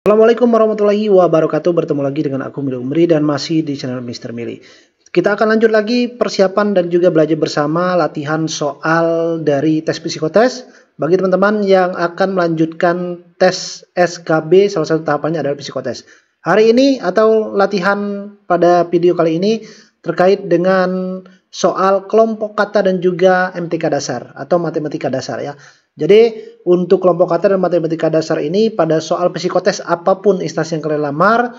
Assalamualaikum warahmatullahi wabarakatuh. Bertemu lagi dengan aku Mili Umri dan masih di channel Mr. Mili. Kita akan lanjut lagi persiapan dan juga belajar bersama latihan soal dari tes psikotes. Bagi teman-teman yang akan melanjutkan tes SKB, salah satu tahapannya adalah psikotes. Hari ini atau latihan pada video kali ini terkait dengan soal kelompok kata dan juga MTK dasar atau matematika dasar ya. Jadi untuk kelompok kata dan matematika dasar ini pada soal psikotes apapun instansi yang kalian lamar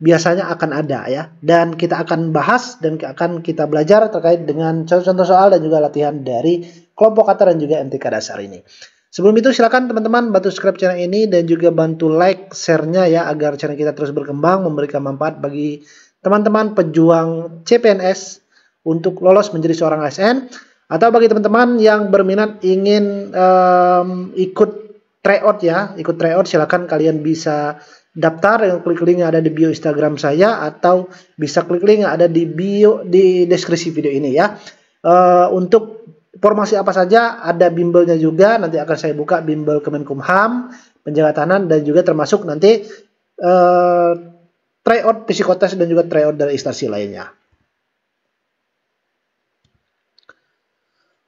biasanya akan ada ya. Dan kita akan bahas dan akan kita belajar terkait dengan contoh-contoh soal dan juga latihan dari kelompok kata dan juga MTK dasar ini. Sebelum itu silakan teman-teman bantu subscribe channel ini dan juga bantu like share-nya ya agar channel kita terus berkembang memberikan manfaat bagi teman-teman pejuang CPNS untuk lolos menjadi seorang ASN. Atau bagi teman-teman yang berminat ingin ikut tryout ya, ikut tryout silakan kalian bisa daftar dengan klik link yang ada di bio Instagram saya atau bisa klik link yang ada di bio di deskripsi video ini ya. Untuk informasi apa saja ada bimbelnya juga, nanti akan saya buka bimbel Kemenkumham, penjaga tahanan dan juga termasuk nanti tryout psikotes dan juga tryout dari instansi lainnya.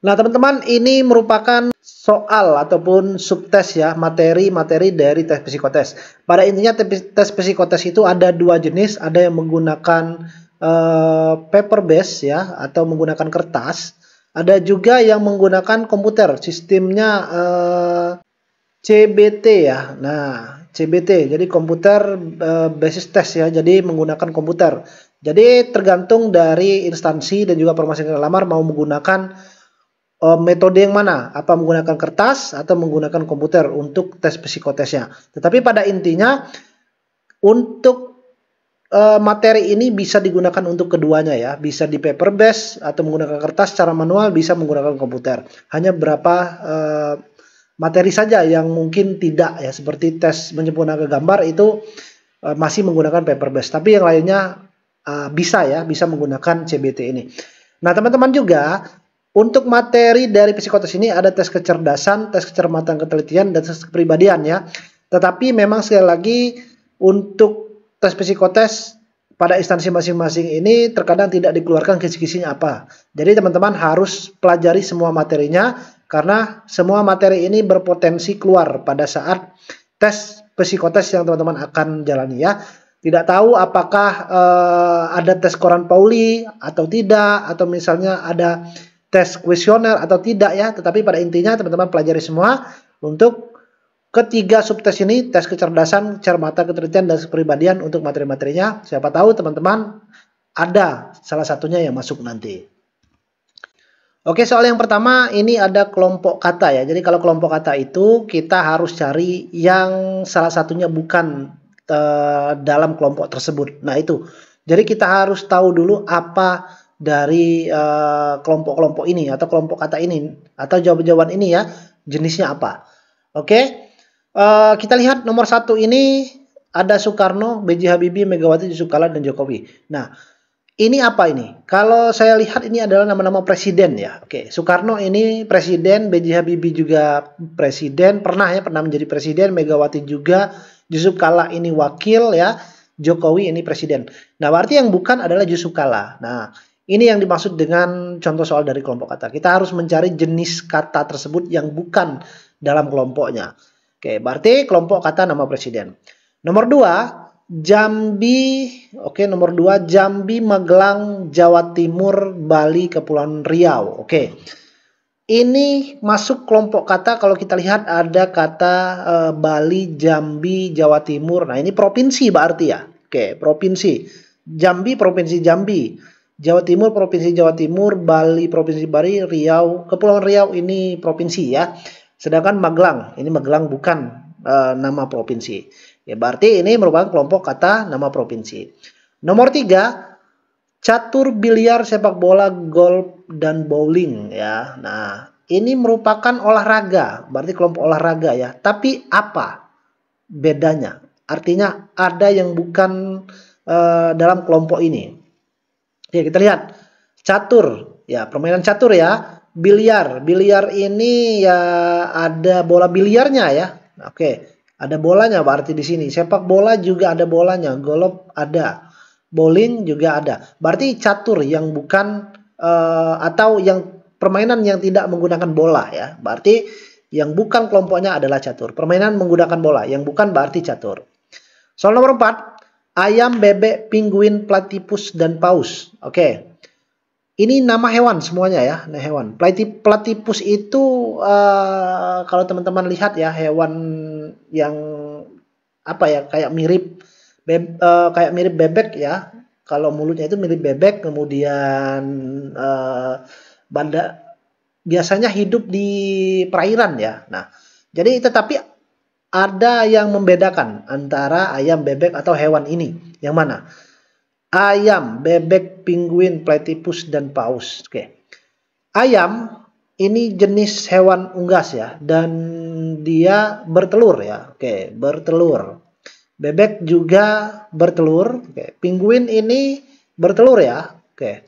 Nah teman-teman, ini merupakan soal ataupun subtes ya, materi-materi dari tes psikotes. Pada intinya tes psikotes itu ada dua jenis, ada yang menggunakan paper base ya atau menggunakan kertas, ada juga yang menggunakan komputer, sistemnya CBT ya. Nah CBT jadi komputer basis test ya, jadi menggunakan komputer. Jadi tergantung dari instansi dan juga permasalahan yang lamar mau menggunakan metode yang mana, apa menggunakan kertas atau menggunakan komputer untuk tes psikotesnya. Tetapi pada intinya untuk materi ini bisa digunakan untuk keduanya ya, bisa di paper base atau menggunakan kertas secara manual, bisa menggunakan komputer. Hanya beberapa materi saja yang mungkin tidak ya, seperti tes menyempurnakan gambar itu masih menggunakan paper base, tapi yang lainnya bisa ya, bisa menggunakan CBT ini. Nah teman-teman juga untuk materi dari psikotes ini ada tes kecerdasan, tes kecermatan ketelitian, dan tes kepribadian ya. Tetapi memang sekali lagi untuk tes psikotes pada instansi masing-masing ini terkadang tidak dikeluarkan kisi-kisinya apa. Jadi teman-teman harus pelajari semua materinya karena semua materi ini berpotensi keluar pada saat tes psikotes yang teman-teman akan jalani ya. Tidak tahu apakah ada tes koran Pauli atau tidak, atau misalnya ada tes kuesioner atau tidak ya, tetapi pada intinya teman-teman pelajari semua untuk ketiga subtes ini, tes kecerdasan, kecermatan, ketelitian, dan kepribadian untuk materi-materinya. Siapa tahu teman-teman ada salah satunya yang masuk nanti. Oke, soal yang pertama ini ada kelompok kata ya. Jadi kalau kelompok kata itu kita harus cari yang salah satunya bukan dalam kelompok tersebut. Nah itu, jadi kita harus tahu dulu apa dari kelompok-kelompok ini atau kelompok kata ini atau jawaban-jawaban ini ya, jenisnya apa. Oke, kita lihat nomor 1 ini ada Soekarno, B.J. Habibie, Megawati, Yusuf Kala, dan Jokowi. Nah ini apa ini? Kalau saya lihat ini adalah nama-nama presiden ya. Oke, Soekarno ini presiden, B.J. Habibie juga presiden, pernah menjadi presiden, Megawati juga, Yusuf Kala ini wakil ya, Jokowi ini presiden. Nah berarti yang bukan adalah Yusuf Kala. Nah ini yang dimaksud dengan contoh soal dari kelompok kata. Kita harus mencari jenis kata tersebut yang bukan dalam kelompoknya. Oke, berarti kelompok kata nama presiden. Nomor 2, Jambi. Oke, nomor 2, Jambi, Magelang, Jawa Timur, Bali, Kepulauan Riau. Oke. Ini masuk kelompok kata kalau kita lihat ada kata Bali, Jambi, Jawa Timur. Nah, ini provinsi berarti ya. Oke, provinsi. Jambi, provinsi Jambi. Jawa Timur, provinsi Jawa Timur, Bali, provinsi Bali, Riau, Kepulauan Riau ini provinsi ya. Sedangkan Magelang, ini Magelang bukan nama provinsi. Ya berarti ini merupakan kelompok kata nama provinsi. Nomor 3, catur, biliar, sepak bola, golf, dan bowling ya. Nah ini merupakan olahraga, berarti kelompok olahraga ya. Tapi apa bedanya? Artinya ada yang bukan dalam kelompok ini. Oke, kita lihat catur ya, permainan catur ya. Biliar ini ya ada bola biliarnya ya. Oke, Ada bolanya berarti di sini. Sepak bola juga ada bolanya. Golf ada. Bowling juga ada. Berarti catur yang bukan atau yang permainan yang tidak menggunakan bola ya. Berarti yang bukan kelompoknya adalah catur. Permainan menggunakan bola. Yang bukan berarti catur. Soal nomor 4. Ayam, bebek, penguin, platypus, dan paus. Oke. Ini nama hewan semuanya ya, nama hewan. Platypus itu kalau teman-teman lihat ya, hewan yang apa ya, kayak mirip bebek ya. Kalau mulutnya itu mirip bebek, kemudian biasanya hidup di perairan ya. Nah, jadi tetapi ada yang membedakan antara ayam, bebek atau hewan ini. Yang mana? Ayam, bebek, penguin, platypus, dan paus. Oke. Ayam ini jenis hewan unggas ya, dan dia bertelur ya. Oke, bertelur. Bebek juga bertelur. Oke. Penguin ini bertelur ya. Oke.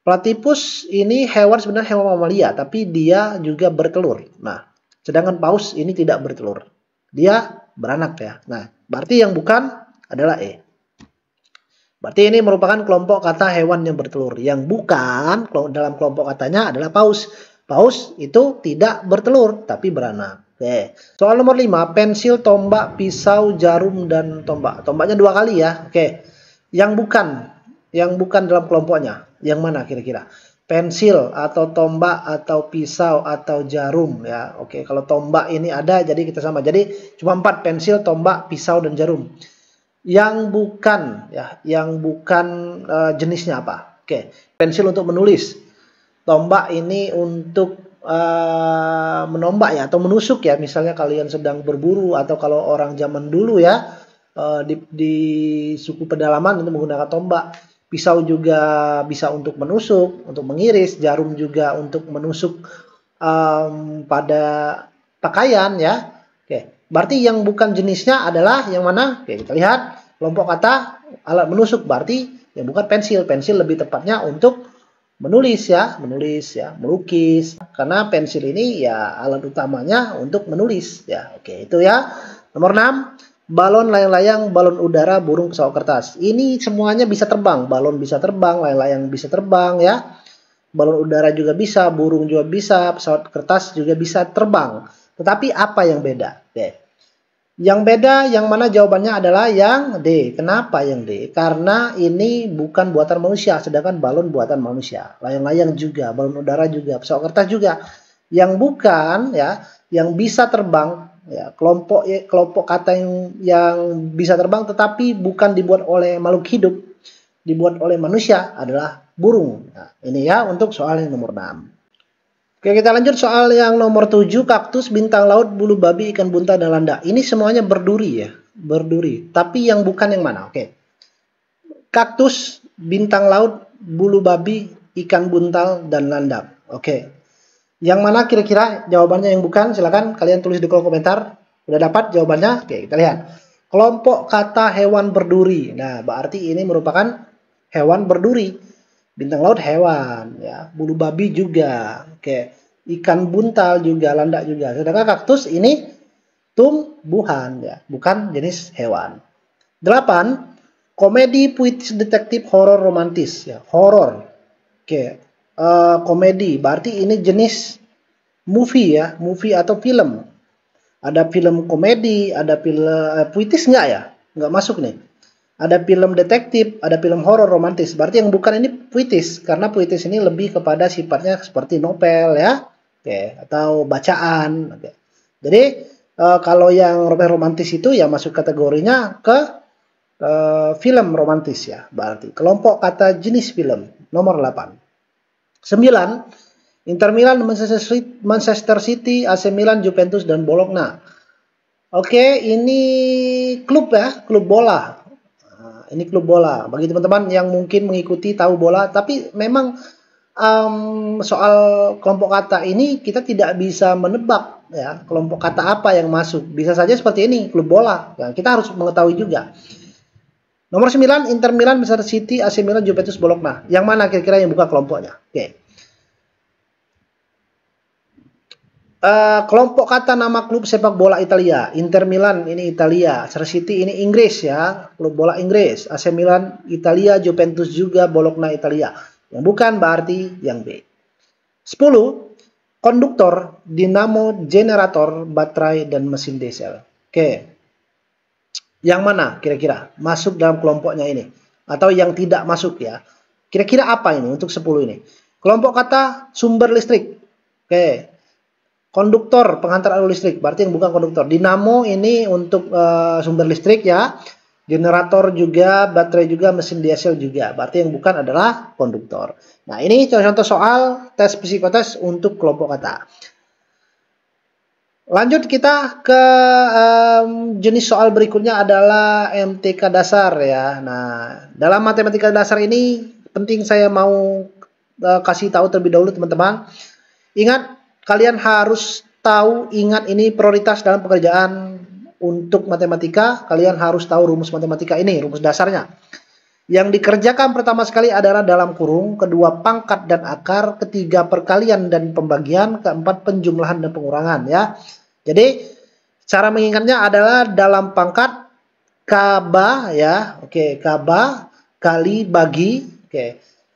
Platypus ini sebenarnya hewan mamalia, tapi dia juga bertelur. Nah, sedangkan paus ini tidak bertelur. Dia beranak ya. Nah, berarti yang bukan adalah E. Berarti ini merupakan kelompok kata hewan yang bertelur. Yang bukan dalam kelompok katanya adalah paus. Paus itu tidak bertelur, tapi beranak. Oke. Soal nomor 5. Pensil, tombak, pisau, jarum, dan tombak. Tombaknya 2 kali ya. Oke. Yang bukan dalam kelompoknya. Yang mana kira-kira? Pensil, atau tombak, atau pisau, atau jarum ya. Oke. Kalau tombak ini ada, jadi kita sama. Jadi cuma 4. Pensil, tombak, pisau, dan jarum. Yang bukan ya, jenisnya apa? Oke, pensil untuk menulis, tombak ini untuk menombak ya, atau menusuk ya. Misalnya kalian sedang berburu, atau kalau orang zaman dulu ya di suku pedalaman itu menggunakan tombak. Pisau juga bisa untuk menusuk, untuk mengiris. Jarum juga untuk menusuk pada pakaian ya. Oke. Berarti yang bukan jenisnya adalah yang mana? Oke, kita lihat kelompok kata alat menusuk. Berarti yang bukan pensil. Pensil lebih tepatnya untuk menulis ya, melukis. Karena pensil ini ya alat utamanya untuk menulis ya. Oke, itu ya. Nomor 6, balon, layang-layang, balon udara, burung, pesawat kertas. Ini semuanya bisa terbang. Balon bisa terbang, layang-layang bisa terbang ya. Balon udara juga bisa, burung juga bisa, pesawat kertas juga bisa terbang. Tetapi apa yang beda? Oke. Yang beda yang mana jawabannya adalah yang D. Kenapa yang D? Karena ini bukan buatan manusia, sedangkan balon buatan manusia. Layang-layang juga, balon udara juga, pesawat kertas juga. Yang bukan ya, yang bisa terbang ya, kelompok kata yang bisa terbang tetapi bukan dibuat oleh makhluk hidup, dibuat oleh manusia adalah burung. Nah, ini ya untuk soal yang nomor 6. Oke, kita lanjut soal yang nomor 7. Kaktus, bintang laut, bulu babi, ikan buntal, dan landak. Ini semuanya berduri ya. Berduri. Tapi yang bukan yang mana? Oke. Kaktus, bintang laut, bulu babi, ikan buntal, dan landak. Oke. Yang mana kira-kira jawabannya yang bukan? Silakan kalian tulis di kolom komentar. Udah dapat jawabannya? Oke, kita lihat. Kelompok kata hewan berduri. Nah, berarti ini merupakan hewan berduri. Bintang laut hewan ya, bulu babi juga. Oke, ikan buntal juga, landak juga. Sedangkan kaktus ini tumbuhan ya, bukan jenis hewan. 8. Komedi, puitis, detektif, horor, romantis ya. Horor. Oke. Komedi berarti ini jenis movie ya, movie atau film. Ada film komedi, ada film puitis enggak ya? Enggak masuk nih. Ada film detektif, ada film horor, romantis. Berarti yang bukan ini puitis, karena puitis ini lebih kepada sifatnya seperti novel ya, oke, atau bacaan. Oke. Jadi kalau yang romantis itu ya masuk kategorinya ke film romantis ya. Berarti kelompok kata jenis film nomor 8. 9. Inter Milan, Manchester City, AC Milan, Juventus, dan Bologna. Oke, ini klub ya, klub bola. Ini klub bola. Bagi teman-teman yang mungkin mengikuti tahu bola, tapi memang soal kelompok kata ini kita tidak bisa menebak ya kelompok kata apa yang masuk. Bisa saja seperti ini klub bola. Ya, kita harus mengetahui juga. Nomor 9, Inter Milan, Manchester City, AC Milan, Juventus, Bologna. Yang mana kira-kira yang buka kelompoknya? Oke. Kelompok kata nama klub sepak bola Italia. Inter Milan ini Italia, Manchester City ini Inggris ya, klub bola Inggris. AC Milan Italia, Juventus juga Bologna Italia. Yang bukan berarti yang B. 10. Konduktor, dinamo, generator, baterai, dan mesin diesel. Oke. Yang mana kira-kira masuk dalam kelompoknya ini? Atau yang tidak masuk ya? Kira-kira apa ini untuk 10 ini? Kelompok kata sumber listrik. Oke. Konduktor, penghantar arus listrik, berarti yang bukan konduktor. Dinamo ini untuk sumber listrik ya. Generator juga, baterai juga, mesin diesel juga. Berarti yang bukan adalah konduktor. Nah, ini contoh-contoh soal tes psikotes untuk kelompok kata. Lanjut kita ke jenis soal berikutnya adalah MTK dasar ya. Nah, dalam matematika dasar ini penting saya mau kasih tahu terlebih dahulu teman-teman. Ingat, kalian harus tahu, ingat ini prioritas dalam pekerjaan untuk matematika. Kalian harus tahu rumus matematika ini, rumus dasarnya. Yang dikerjakan pertama sekali adalah dalam kurung, kedua pangkat dan akar, ketiga perkalian dan pembagian, keempat penjumlahan dan pengurangan ya. Jadi cara mengingatnya adalah dalam pangkat kaba ya. Oke, kaba kali bagi, oke.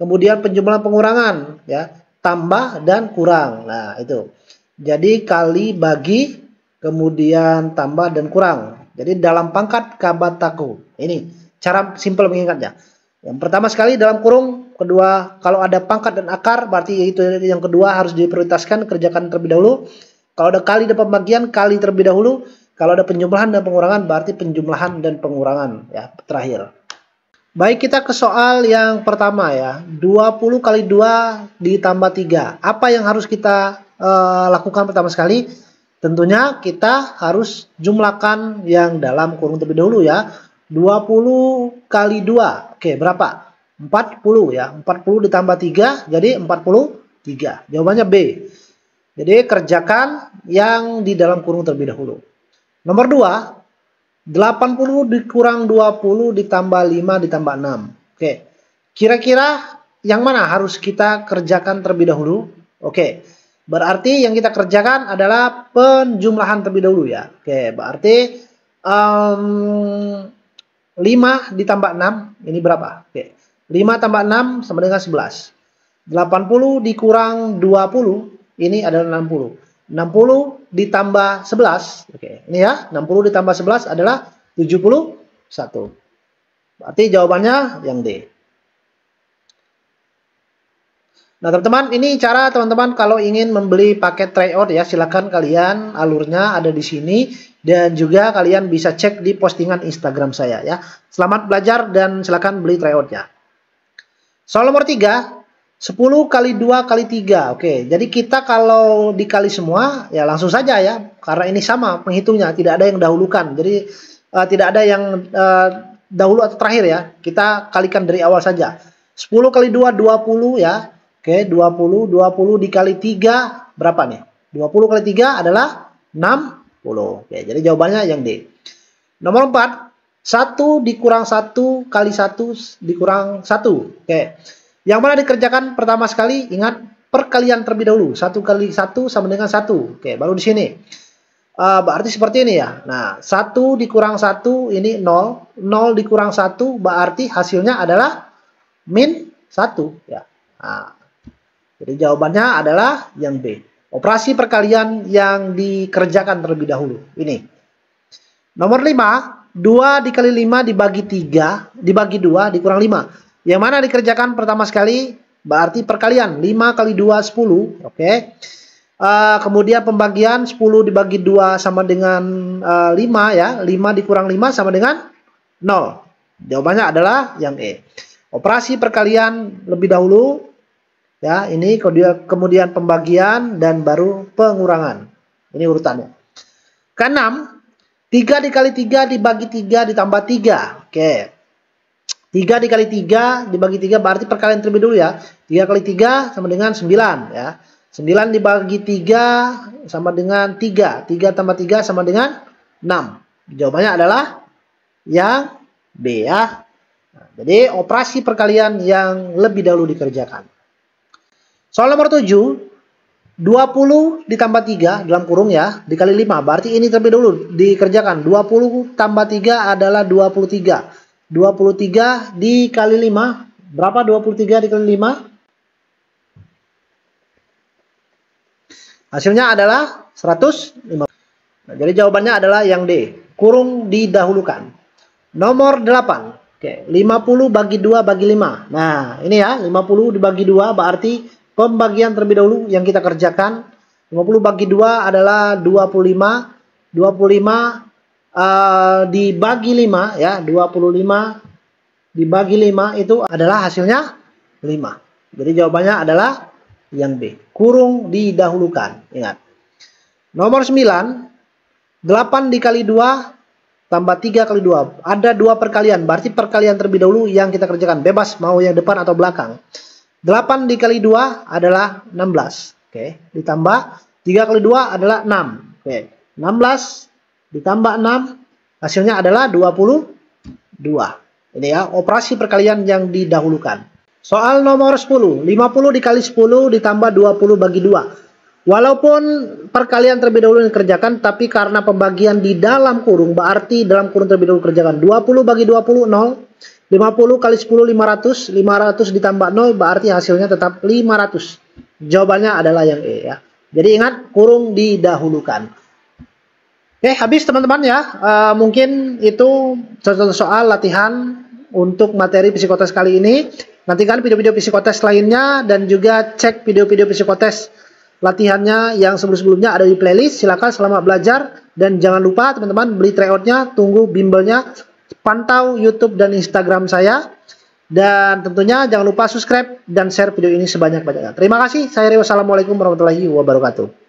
Kemudian penjumlahan pengurangan ya, tambah dan kurang. Nah, itu. Jadi kali bagi kemudian tambah dan kurang. Jadi dalam pangkat kabataku. Ini cara simpel mengingatnya. Yang pertama sekali dalam kurung, kedua kalau ada pangkat dan akar berarti itu yang kedua harus diprioritaskan, kerjakan terlebih dahulu. Kalau ada kali dan pembagian, kali terlebih dahulu. Kalau ada penjumlahan dan pengurangan berarti penjumlahan dan pengurangan ya, terakhir. Baik, kita ke soal yang pertama ya. 20 kali 2 ditambah 3. Apa yang harus kita lakukan pertama sekali? Tentunya kita harus jumlahkan yang dalam kurung terlebih dahulu ya. 20 kali 2. Oke, berapa? 40 ya. 40 ditambah 3 jadi 43. Jawabannya B. Jadi kerjakan yang di dalam kurung terlebih dahulu. Nomor 2, 80 dikurang 20 ditambah 5 ditambah 6. Oke. Kira-kira yang mana harus kita kerjakan terlebih dahulu? Oke. Berarti yang kita kerjakan adalah penjumlahan terlebih dahulu ya. Oke, berarti 5 ditambah 6, ini berapa? Oke. 5 tambah 6 sama dengan 11. 80 dikurang 20, ini adalah 60. 60 ditambah 11, oke. Ini ya, 60 ditambah 11 adalah 71. Berarti jawabannya yang D. Nah, teman-teman, ini cara teman-teman kalau ingin membeli paket tryout ya, silakan kalian, alurnya ada di sini. Dan juga kalian bisa cek di postingan Instagram saya ya. Selamat belajar dan silakan beli tryoutnya. Soal nomor 3, 10 kali 2 kali 3. Oke, jadi kita kalau dikali semua ya langsung saja ya. Karena ini sama penghitungnya, tidak ada yang dahulukan. Jadi tidak ada yang dahulu atau terakhir ya. Kita kalikan dari awal saja. 10 kali 2 20 ya. Oke, 20 dikali 3 berapa nih? 20 kali 3 adalah 60. Oke, jadi jawabannya yang D. Nomor 4, 1 dikurang 1 kali 1 dikurang 1. Oke. Yang mana dikerjakan pertama sekali? Ingat perkalian terlebih dahulu. 1 kali 1 sama dengan 1. Oke, baru di sini. Berarti seperti ini ya. Nah, 1 dikurang 1 ini 0. 0 dikurang 1 berarti hasilnya adalah min 1 ya. Nah, jadi jawabannya adalah yang B. Operasi perkalian yang dikerjakan terlebih dahulu. Ini. Nomor 5. 2 dikali 5 dibagi 3. Dibagi 2 dikurang 5. Yang mana dikerjakan pertama sekali? Berarti perkalian. 5 kali 2 10. Oke. Kemudian pembagian 10 dibagi 2 sama dengan 5 ya. 5 dikurang 5 sama dengan 0. Jawabannya adalah yang E. Operasi perkalian lebih dahulu. Ya, ini kemudian pembagian dan baru pengurangan. Ini urutannya. Keenam, 3 dikali 3 dibagi 3 ditambah 3. Oke. 3 dikali 3 dibagi 3 berarti perkalian terlebih dulu ya. 3 kali 3 sama dengan 9 ya. 9 dibagi 3 sama dengan 3. 3 tambah 3 sama dengan 6. Jawabannya adalah yang B ya. Nah, jadi operasi perkalian yang lebih dahulu dikerjakan. Soal nomor 7, 20 ditambah 3 dalam kurung ya, dikali 5. Berarti ini terlebih dulu dikerjakan. 20 tambah 3 adalah 23. 23 dikali 5. Berapa 23 dikali 5? Hasilnya adalah 150. Nah, jadi jawabannya adalah yang D. Kurung didahulukan. Nomor 8. Oke, 50 bagi 2 bagi 5. Nah, ini ya, 50 dibagi 2 berarti pembagian terlebih dahulu yang kita kerjakan. 50 bagi 2 adalah 25. 25 dibagi 5 ya, 25 dibagi 5 itu adalah hasilnya 5. Jadi jawabannya adalah yang B. Kurung didahulukan. Ingat. Nomor 9. 8 dikali 2 tambah 3 kali 2. Ada 2 perkalian. Berarti perkalian terlebih dahulu yang kita kerjakan. Bebas mau yang depan atau belakang. 8 dikali 2 adalah 16. Oke. Ditambah 3 kali 2 adalah 6. Oke. 16 ditambah 6 hasilnya adalah 22. Ini ya, operasi perkalian yang didahulukan. Soal nomor 10. 50 dikali 10 ditambah 20 bagi 2. Walaupun perkalian terlebih dahulu dikerjakan, tapi karena pembagian di dalam kurung, berarti dalam kurung terlebih dahulu kerjakan. 20 bagi 20, 0. 50 kali 10, 500. 500 ditambah 0, berarti hasilnya tetap 500. Jawabannya adalah yang E ya. Jadi ingat, kurung didahulukan. Oke, habis teman-teman ya. Mungkin itu soal latihan untuk materi psikotes kali ini. Nantikan video-video psikotes lainnya dan juga cek video-video psikotes latihannya yang sebelum-sebelumnya ada di playlist. Silakan selamat belajar dan jangan lupa teman-teman beli tryoutnya, tunggu bimbelnya, pantau YouTube dan Instagram saya, dan tentunya jangan lupa subscribe dan share video ini sebanyak-banyaknya. Terima kasih. Saya Rio. Assalamualaikum warahmatullahi wabarakatuh.